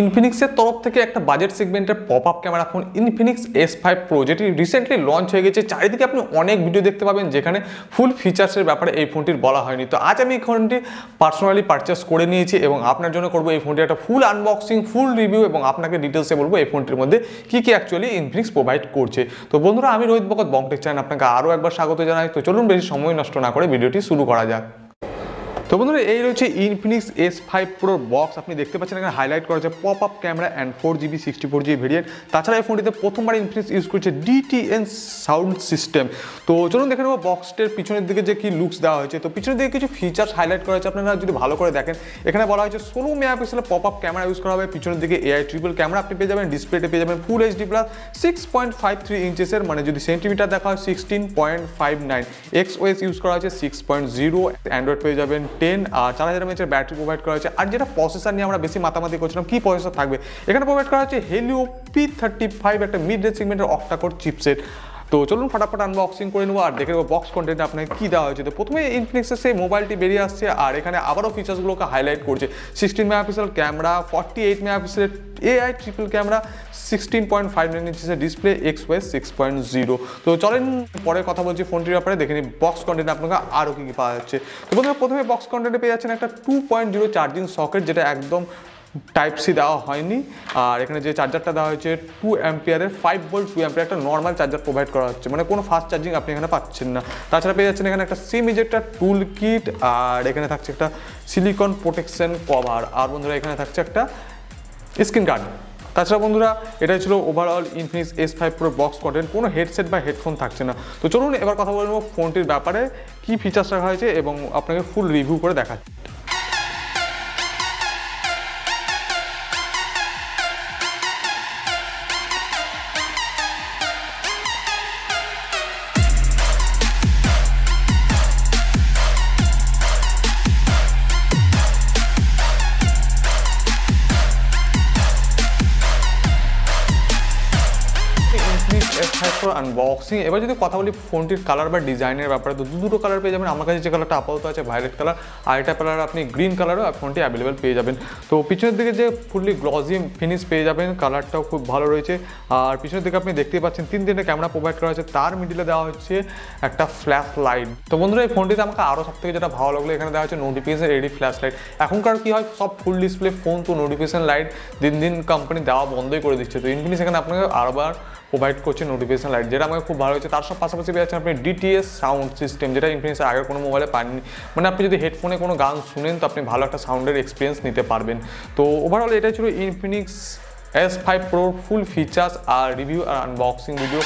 ইনফিনিক্সের তরফ থেকে একটা বাজেট সেগমেন্টের pop up camera phone Infinix S5 Pro, যেটি রিসেন্টলি লঞ্চ হয়ে গেছে। চারিদিকে আপনি অনেক ভিডিও দেখতে পাবেন যেখানে ফুল ফিচার্সের ব্যাপারে এই ফোনটির বলা হয়নি। তো আজ আমি এই ফোনটি পার্সোনালি পারচেস করে নিয়েছি এবং আপনার জন্য করবো এই ফোনটির একটা ফুল আনবক্সিং, ফুল রিভিউ এবং আপনাকে ডিটেলসে বলবো এই ফোনটির মধ্যে কি কি অ্যাকচুয়ালি ইনফিনিক্স প্রোভাইড করছে। তো বন্ধুরা, আমি রোহিত বকত বংটেক চ্যানেল আপনাকে আরও একবার স্বাগত জানাই। তো চলুন বেশি সময় নষ্ট না করে ভিডিওটি শুরু করা যাক। তো বন্ধুরা, এই রয়েছে ইনফিনিক্স S5 Pro বক্স। আপনি দেখতে পাচ্ছেন এখানে হাইলাইট করা আছে pop up camera and 4GB 64GB variant. তাছাড়া এই ফোনটিতে প্রথমবার ইনফিনিক্স ইউজ করছে DTN সাউন্ড সিস্টেম। তো চলুন দেখে নেবো বক্সটির পিছনের দিকে যে কি লুকস দেওয়া হয়েছে। তো পিছনের দিকে কিছু ফিচার্স হাইলাইট করা হয়েছে, আপনারা যদি ভালো করে দেখেন এখানে বলা হয়েছে 16 মেগাপিক্সেলের পপ আপ ক্যামেরা ইউজ করা হবে। পিছনের দিকে AI ট্রিপল ক্যামেরা আপনি পেয়ে যাবেন। ডিসপ্লেতে পেয়ে যাবেন ফুল HD প্লাস 6.53 ইঞ্চেসের, মানে যদি সেন্টিমিটার দেখা হয় 16.59। XOS ইউজ করা হয়েছে 6.0। অ্যান্ড্রয়েড পেয়ে যাবেন 10 আর 4000 mAh ব্যাটারি প্রোভাইড করা হয়েছে। আর যেটা প্রসেসর নিয়ে আমরা বেশি মাতামাতি করছিলাম, কি প্রসেসর থাকবে এখানে প্রোভাইড করা হচ্ছে হেলিও P35, একটা মিড রেঞ্জ সেগমেন্টের অক্টা-কোর চিপসেট। তো চলুন ফটাফট আনবক্সিং করে নেবো আর দেখে নেবো বক্স কন্টেন্টে আপনাকে কী দেওয়া হয়েছে। তো প্রথমে ইনফিনিক্সের সেই মোবাইলটি বেরিয়ে আসছে আর এখানে আবারও ফিচার্সগুলোকে হাইলাইট করছে। 16 মেগাপিক্সেল ক্যামেরা, 48 মেগাপিক্সেলের AI ট্রিপল ক্যামেরা, 16.59 ইঞ্চেসের ডিসপ্লে, XOS 6.0। তো চলেন পরে কথা বলছি ফোনটির ব্যাপারে, দেখে নিই বক্স কন্টেন্ট আপনাকে আরও কী কী পাওয়া যাচ্ছে। তো বন্ধুরা, প্রথমে বক্স কন্টেন্টে পেয়ে যাচ্ছেন একটা 2.0 চার্জিং সকেট, যেটা একদম Type-C দেওয়া হয়নি। আর এখানে যে চার্জারটা দেওয়া হয়েছে 2 অ্যাম্পিয়ারের 5 ভোল্ট 2 অ্যাম্পিয়ার একটা নর্মাল চার্জার প্রোভাইড করা হচ্ছে, মানে কোনো ফাস্ট চার্জিং আপনি এখানে পাচ্ছেন না। তাছাড়া পেয়ে যাচ্ছেন এখানে একটা সিম ইজেক্টর টুল কিট, আর এখানে থাকছে একটা সিলিকন প্রোটেকশন কভার, আর বন্ধুরা এখানে থাকছে একটা স্ক্রিন গার্ড। তাছাড়া বন্ধুরা, এটাই ছিল overall Infinix S5 Pro box content. কোনো হেডসেট বা হেডফোন থাকছে না। তো চলুন এবার কথা বলে নেব ফোনটির ব্যাপারে, কী ফিচার্স রাখা হয়েছে এবং আপনাকে ফুল রিভিউ করে দেখাচ্ছি। S5 Pro unboxing. এবার যদি কথা বলি ফোনটির কালার বা ডিজাইনের ব্যাপারে, তো দুটো কালার পেয়ে যাবেন। আমার কাছে যে কালারটা আপাতত আছে ভায়োলেট কালার, আর এটা কালার আপনি গ্রিন কালারও ফোনটি অ্যাভেলেবেল পেয়ে যাবেন। তো পিছনের দিকে যে ফুললি গ্লসি ফিনিশ পেয়ে যাবেন, কালারটাও খুব ভালো রয়েছে। আর পিছনের দিকে আপনি দেখতেই পাচ্ছেন 3 ক্যামেরা প্রোভাইড করা হয়েছে, তার মিডিলে দেওয়া হচ্ছে একটা ফ্ল্যাশ লাইট। তো বন্ধুরা, এই ফোনটিতে আমাকে আরও সব থেকে যেটা ভালো লাগলো, এখানে দেওয়া হচ্ছে নোটিফিকেশন রেডি ফ্ল্যাশ লাইট। এখনকার কি হয়, সব ফুল ডিসপ্লে ফোন, তো নোটিফিকেশন লাইট দিন দিন কোম্পানি দেওয়া বন্ধই করে দিচ্ছে। তো ইনফিনিক্স এখানে আপনাকে আরবার প্রোভাইড করছে নোটিফিকেশন লাইট, যেটা আমাকে খুব ভালো হয়েছে। তার সব পাশাপাশি পেয়ে যাচ্ছেন আপনি DTS সাউন্ড সিস্টেম, যেটা ইনফিনিক্সের আগের কোনো মোবাইলে পাননি। মানে আপনি যদি হেডফোনে কোনো গান শুনেন তো আপনি ভালো একটা সাউন্ডের এক্সপিরিয়েন্স নিতে পারবেন। তো ওভারঅল এটাই ছিল ইনফিনিক্স S5 Pro ফুল ফিচার্স আর রিভিউ আর আনবক্সিং ভিডিও।